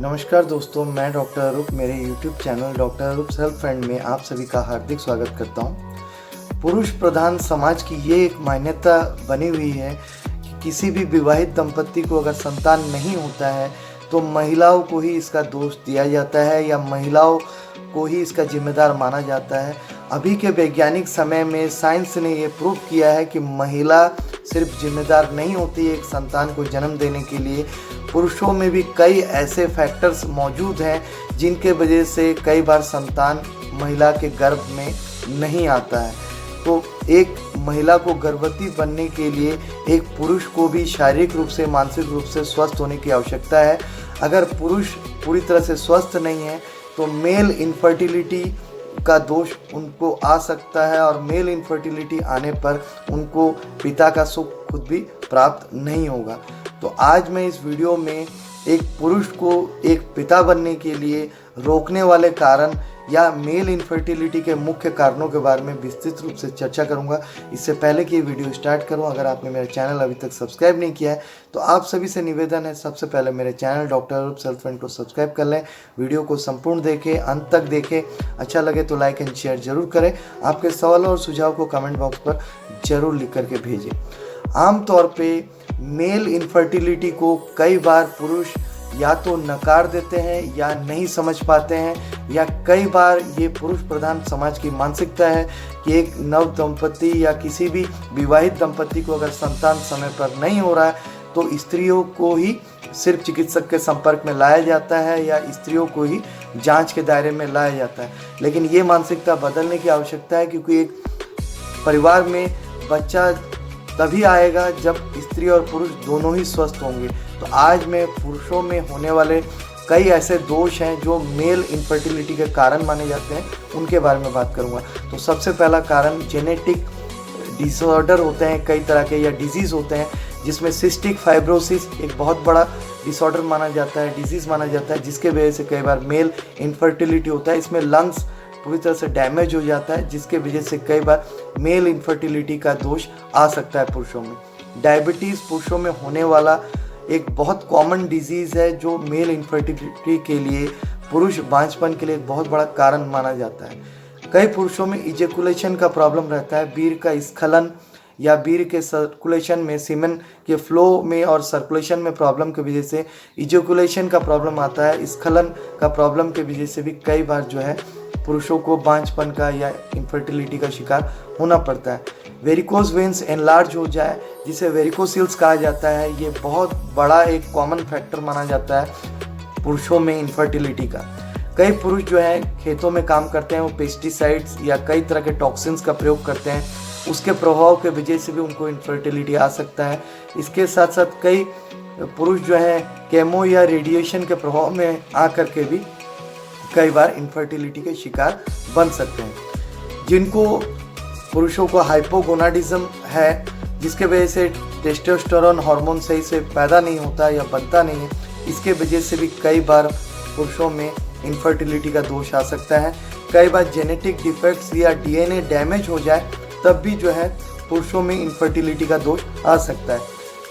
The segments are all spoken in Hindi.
नमस्कार दोस्तों, मैं डॉक्टर अरूप मेरे YouTube चैनल डॉक्टर अरूप सेल्फ फ्रेंड में आप सभी का हार्दिक स्वागत करता हूं। पुरुष प्रधान समाज की ये एक मान्यता बनी हुई है कि किसी भी विवाहित दंपत्ति को अगर संतान नहीं होता है तो महिलाओं को ही इसका दोष दिया जाता है या महिलाओं को ही इसका जिम्मेदार माना जाता है। अभी के वैज्ञानिक समय में साइंस ने ये प्रूव किया है कि महिला सिर्फ जिम्मेदार नहीं होती एक संतान को जन्म देने के लिए, पुरुषों में भी कई ऐसे फैक्टर्स मौजूद हैं जिनके वजह से कई बार संतान महिला के गर्भ में नहीं आता है। तो एक महिला को गर्भवती बनने के लिए एक पुरुष को भी शारीरिक रूप से मानसिक रूप से स्वस्थ होने की आवश्यकता है। अगर पुरुष पूरी तरह से स्वस्थ नहीं है तो मेल इनफर्टिलिटी का दोष उनको आ सकता है और मेल इनफर्टिलिटी आने पर उनको पिता का सुख खुद भी प्राप्त नहीं होगा। तो आज मैं इस वीडियो में एक पुरुष को एक पिता बनने के लिए रोकने वाले कारण या मेल इनफर्टिलिटी के मुख्य कारणों के बारे में विस्तृत रूप से चर्चा करूंगा। इससे पहले कि ये वीडियो स्टार्ट करूं, अगर आपने मेरा चैनल अभी तक सब्सक्राइब नहीं किया है तो आप सभी से निवेदन है, सबसे पहले मेरे चैनल डॉक्टर अरूप सेल्फ फ्रेंड को सब्सक्राइब कर लें। वीडियो को संपूर्ण देखें, अंत तक देखें। अच्छा लगे तो लाइक एंड शेयर जरूर करें। आपके सवाल और सुझाव को कमेंट बॉक्स पर जरूर लिख करके भेजें। आमतौर पे मेल इनफर्टिलिटी को कई बार पुरुष या तो नकार देते हैं या नहीं समझ पाते हैं, या कई बार ये पुरुष प्रधान समाज की मानसिकता है कि एक नव दंपत्ति या किसी भी विवाहित दंपत्ति को अगर संतान समय पर नहीं हो रहा है तो स्त्रियों को ही सिर्फ चिकित्सक के संपर्क में लाया जाता है या स्त्रियों को ही जांच के दायरे में लाया जाता है। लेकिन ये मानसिकता बदलने की आवश्यकता है, क्योंकि एक परिवार में बच्चा तभी आएगा जब स्त्री और पुरुष दोनों ही स्वस्थ होंगे। तो आज मैं पुरुषों में होने वाले कई ऐसे दोष हैं जो मेल इनफर्टिलिटी के कारण माने जाते हैं, उनके बारे में बात करूंगा। तो सबसे पहला कारण जेनेटिक डिसऑर्डर होते हैं, कई तरह के या डिजीज़ होते हैं, जिसमें सिस्टिक फाइब्रोसिस एक बहुत बड़ा डिसऑर्डर माना जाता है, डिजीज़ माना जाता है, जिसके वजह से कई बार मेल इनफर्टिलिटी होता है। इसमें लंग्स पूरी तरह से डैमेज हो जाता है, जिसके वजह से कई बार मेल इनफर्टिलिटी का दोष आ सकता है पुरुषों में। डायबिटीज़ पुरुषों में होने वाला एक बहुत कॉमन डिजीज़ है जो मेल इनफर्टिलिटी के लिए, पुरुष बांझपन के लिए एक बहुत बड़ा कारण माना जाता है। कई पुरुषों में इजेकुलेशन का प्रॉब्लम रहता है, वीर्य का स्खलन या वीर्य के सर्कुलेशन में, सीमेन के फ्लो में और सर्कुलेशन में प्रॉब्लम की वजह से इजेकुलेशन का प्रॉब्लम आता है। स्खलन का प्रॉब्लम की वजह से भी कई बार जो है पुरुषों को बांझपन का या इनफर्टिलिटी का शिकार होना पड़ता है। वेरिकोज वेन्स एनलार्ज हो जाए, जिसे वेरिकोसिल्स कहा जाता है, ये बहुत बड़ा एक कॉमन फैक्टर माना जाता है पुरुषों में इनफर्टिलिटी का। कई पुरुष जो है खेतों में काम करते हैं, वो पेस्टिसाइड्स या कई तरह के टॉक्सिन्स का प्रयोग करते हैं, उसके प्रभाव के वजह से भी उनको इनफर्टिलिटी आ सकता है। इसके साथ साथ कई पुरुष जो है केमो या रेडिएशन के प्रभाव में आकर के भी कई बार इनफर्टिलिटी के शिकार बन सकते हैं। जिनको पुरुषों को हाइपोगोनाडिज्म है, जिसके वजह से टेस्टोस्टेरोन हार्मोन सही से पैदा नहीं होता या बनता नहीं है, इसके वजह से भी कई बार पुरुषों में इनफर्टिलिटी का दोष आ सकता है। कई बार जेनेटिक डिफेक्ट्स या डीएनए डैमेज हो जाए तब भी जो है पुरुषों में इनफर्टिलिटी का दोष आ सकता है।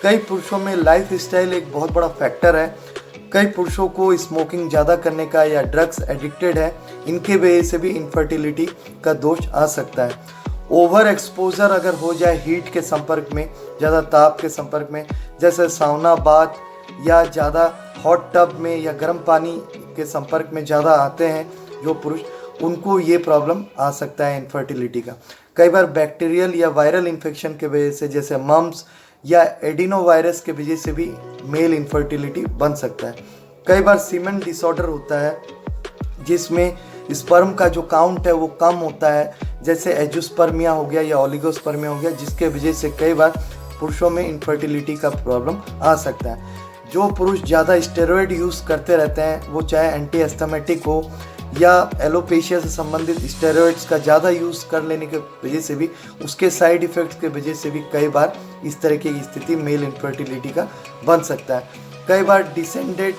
कई पुरुषों में लाइफ स्टाइल एक बहुत बड़ा फैक्टर है। कई पुरुषों को स्मोकिंग ज़्यादा करने का या ड्रग्स एडिक्टेड है, इनके वजह से भी इनफर्टिलिटी का दोष आ सकता है। ओवर एक्सपोजर अगर हो जाए हीट के संपर्क में, ज़्यादा ताप के संपर्क में, जैसे साउना बाथ या ज़्यादा हॉट टब में या गर्म पानी के संपर्क में ज़्यादा आते हैं जो पुरुष, उनको ये प्रॉब्लम आ सकता है इनफर्टिलिटी का। कई बार बैक्टीरियल या वायरल इन्फेक्शन के वजह से, जैसे मम्स या एडिनोवायरस के वजह से भी मेल इनफर्टिलिटी बन सकता है। कई बार सीमेन डिसऑर्डर होता है, जिसमें स्पर्म का जो काउंट है वो कम होता है, जैसे एजुस्पर्मिया हो गया या ओलिगोस्पर्मिया हो गया, जिसके वजह से कई बार पुरुषों में इनफर्टिलिटी का प्रॉब्लम आ सकता है। जो पुरुष ज़्यादा स्टेरॉयड यूज़ करते रहते हैं, वो चाहे एंटी एस्थमेटिक हो या एलोपेशिया से संबंधित स्टेरॉइड्स का ज़्यादा यूज़ कर लेने के वजह से भी, उसके साइड इफ़ेक्ट्स के वजह से भी कई बार इस तरह की स्थिति मेल इनफर्टिलिटी का बन सकता है। कई बार डिसेंडेड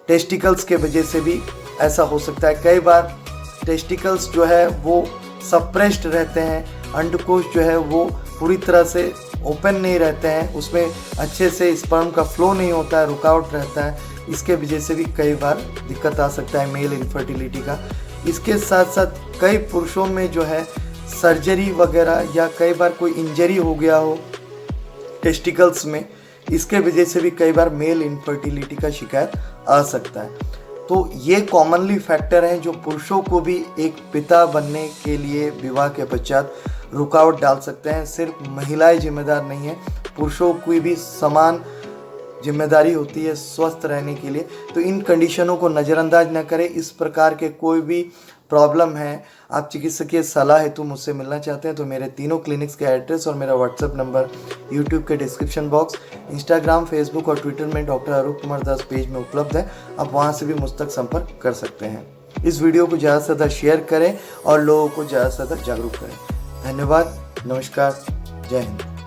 टेस्टिकल्स के वजह से भी ऐसा हो सकता है। कई बार टेस्टिकल्स जो है वो सप्रेस्ड रहते हैं, अंडकोश जो है वो पूरी तरह से ओपन नहीं रहते हैं, उसमें अच्छे से स्पर्म का फ्लो नहीं होता है, रुकावट रहता है। इसके वजह से भी कई बार दिक्कत आ सकता है मेल इनफर्टिलिटी का। इसके साथ साथ कई पुरुषों में जो है सर्जरी वगैरह या कई बार कोई इंजरी हो गया हो टेस्टिकल्स में, इसके वजह से भी कई बार मेल इनफर्टिलिटी का शिकायत आ सकता है। तो ये कॉमनली फैक्टर हैं जो पुरुषों को भी एक पिता बनने के लिए विवाह के पश्चात रुकावट डाल सकते हैं। सिर्फ महिलाएं जिम्मेदार नहीं है, पुरुषों की भी समान जिम्मेदारी होती है स्वस्थ रहने के लिए। तो इन कंडीशनों को नज़रअंदाज न करें। इस प्रकार के कोई भी प्रॉब्लम है, आप चिकित्सकीय सलाह हेतु मुझसे मिलना चाहते हैं तो मेरे तीनों क्लिनिक्स के एड्रेस और मेरा व्हाट्सएप नंबर यूट्यूब के डिस्क्रिप्शन बॉक्स, इंस्टाग्राम, फेसबुक और ट्विटर में डॉक्टर अरूप कुमार दास पेज में उपलब्ध है। आप वहां से भी मुझ तक संपर्क कर सकते हैं। इस वीडियो को ज़्यादा से ज़्यादा शेयर करें और लोगों को ज़्यादा से ज़्यादा जागरूक करें। धन्यवाद, नमस्कार, जय हिंद।